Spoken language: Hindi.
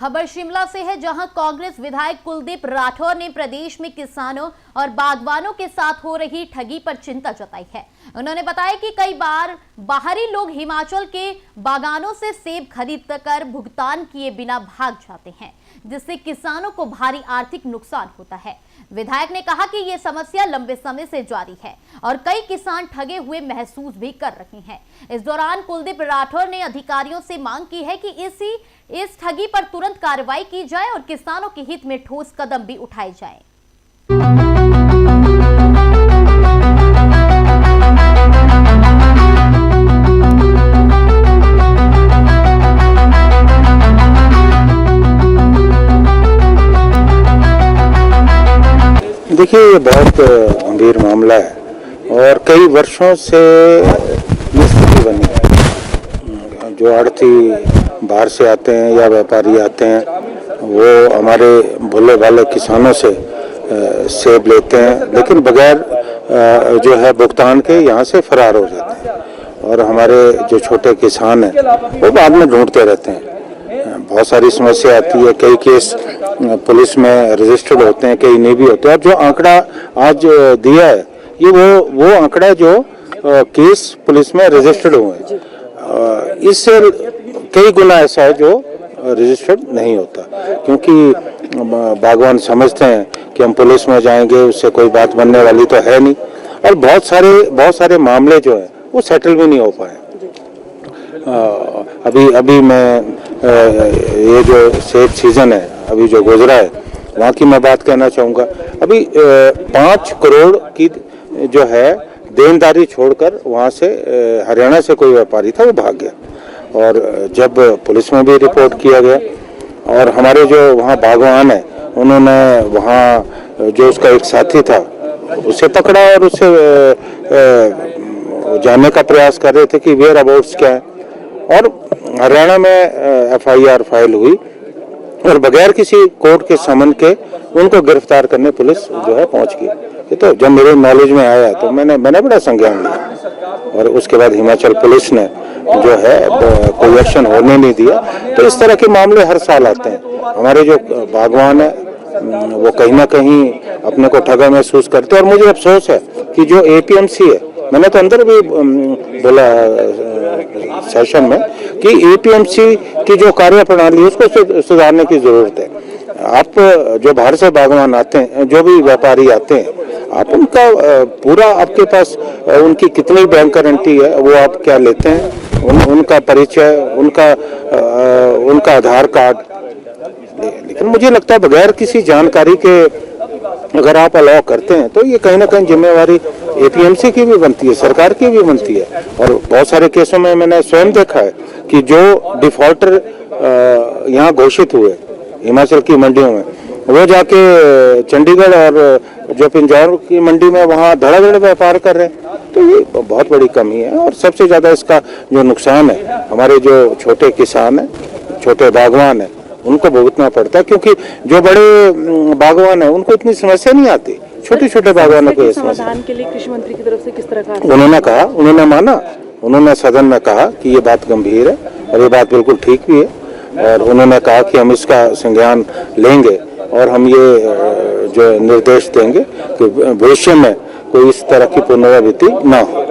खबर शिमला से है, जहां कांग्रेस विधायक कुलदीप राठौर ने प्रदेश में किसानों और बागवानों के साथ हो रही ठगी पर चिंता जताई है। उन्होंने बताया कि कई बार बाहरी लोग हिमाचल के बागानों से सेब खरीद कर भुगतान किए बिना भाग जाते हैं, जिससे किसानों को भारी आर्थिक नुकसान होता है। विधायक ने कहा कि ये समस्या लंबे समय से जारी है और कई किसान ठगे हुए महसूस भी कर रहे हैं। इस दौरान कुलदीप राठौर ने अधिकारियों से मांग की है कि इस ठगी पर तुरंत कार्रवाई की जाए और किसानों के हित में ठोस कदम भी उठाए जाएं। देखिए, ये बहुत गंभीर मामला है और कई वर्षों से ये स्थिति बनी है। जो आड़ती बाहर से आते हैं या व्यापारी आते हैं, वो हमारे भोले भाले किसानों से सेब लेते हैं, लेकिन बगैर जो है भुगतान के यहाँ से फरार हो जाते हैं और हमारे जो छोटे किसान हैं वो बाद में ढूंढते रहते हैं। बहुत सारी समस्या आती है, कई केस पुलिस में रजिस्टर्ड होते हैं, कई नहीं भी होते हैं। और जो आंकड़ा आज दिया है, ये वो आंकड़ा जो केस पुलिस में रजिस्टर्ड हुए हैं, इससे कई गुना ऐसा है जो रजिस्टर्ड नहीं होता, क्योंकि बागवान समझते हैं कि हम पुलिस में जाएंगे उससे कोई बात बनने वाली तो है नहीं, और बहुत सारे मामले जो है वो सेटल भी नहीं हो पाए। अभी मैं ये जो सेब सीजन है अभी जो गुजरा है, वहाँ की मैं बात कहना चाहूँगा। अभी 5 करोड़ की जो है देनदारी छोड़कर वहाँ से हरियाणा से कोई व्यापारी था, वो भाग गया। और जब पुलिस में भी रिपोर्ट किया गया और हमारे जो वहाँ बागवान है, उन्होंने वहाँ जो उसका एक साथी था उसे पकड़ा और उससे जानने का प्रयास कर रहे थे कि वेयर अबाउट्स क्या है, और हरियाणा में FIR फाइल हुई और बगैर किसी कोर्ट के समन के उनको गिरफ्तार करने पुलिस जो है पहुंच गई। ये तो जब मेरे नॉलेज में आया तो मैंने बड़ा संज्ञान लिया और उसके बाद हिमाचल पुलिस ने जो है कोई एक्शन होने नहीं दिया। तो इस तरह के मामले हर साल आते हैं। हमारे जो बागवान है वो कहीं ना कहीं अपने को ठगा महसूस करते हैं। और मुझे अफसोस है कि जो APMC है, मैंने तो अंदर भी बोला सेशन में कि APMC की जो कार्य प्रणाली है उसको सुधारने की जरूरत है। आप जो बाहर से बागवान आते हैं, जो भी व्यापारी आते हैं, आप उनका पूरा आपके पास उनकी कितनी बैंक गारंटी है, वो आप क्या लेते हैं, उनका परिचय, उनका आधार कार्ड। लेकिन मुझे लगता है बगैर किसी जानकारी के अगर आप अलाउ करते हैं तो ये कहीं ना कहीं जिम्मेवारी APMC की भी बनती है, सरकार की भी बनती है। और बहुत सारे केसों में मैंने स्वयं देखा है कि जो डिफॉल्टर यहाँ घोषित हुए हिमाचल की मंडियों में, वो जाके चंडीगढ़ और जो पिंजौर की मंडी में वहाँ धड़ाधड़ व्यापार कर रहे हैं। तो ये बहुत बड़ी कमी है और सबसे ज्यादा इसका जो नुकसान है हमारे जो छोटे किसान हैं, छोटे बागवान हैं, उनको भुगतना पड़ता है, क्योंकि जो बड़े बागवान है उनको इतनी समस्या नहीं आती। छोटे छोटे बागवानों को समाधान के लिए कृषि मंत्री की तरफ से किस तरह का उन्होंने माना, उन्होंने सदन में कहा कि ये बात गंभीर है और ये बात बिल्कुल ठीक भी है, और उन्होंने कहा कि हम इसका संज्ञान लेंगे और हम ये जो निर्देश देंगे कि भविष्य में कोई इस तरह की पुनरावृत्ति ना हो।